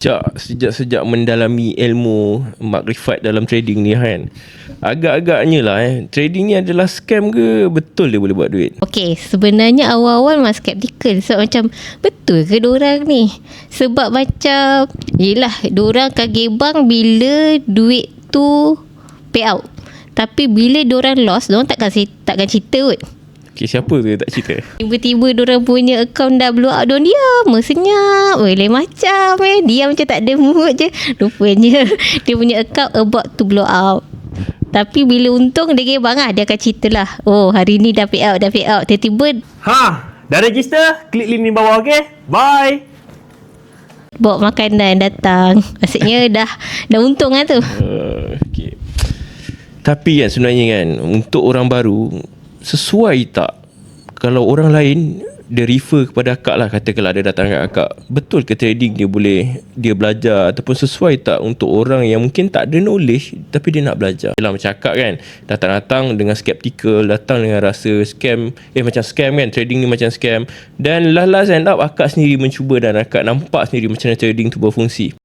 Sejak mendalami ilmu makrifat dalam trading ni kan, agak-agaknya lah trading ni adalah scam ke betul dia boleh buat duit? Okay, sebenarnya awal-awal memang skeptikal. So macam betul ke diorang ni? Sebab macam yelah, diorang kaget bang bila duit tu payout. Tapi bila diorang lost, diorang takkan cerita kot. Okay, siapa tu tak cerita? Tiba-tiba diorang punya account dah blow out, diorang diam, senyap, lain macam diam macam tak ada mood je. Rupanya dia punya account about to blow out. Tapi bila untung dia gebang lah, dia akan cerita lah, oh hari ni dah pay out. Tiba-tiba dah register, klik link ni bawah, okay? Bye. bawa makanan datang. Maksudnya dah untung lah tu. Okay. Tapi kan sebenarnya kan, untuk orang baru, sesuai tak kalau orang lain dia refer kepada akak lah, katakanlah dia datang kat akak, betul ke trading dia belajar, ataupun sesuai tak untuk orang yang mungkin tak ada knowledge tapi dia nak belajar. Yelah macam akak kan, datang dengan skeptical, datang dengan rasa scam, macam scam kan, trading ni macam scam, dan last end up akak sendiri mencuba dan akak nampak sendiri macam mana trading tu berfungsi.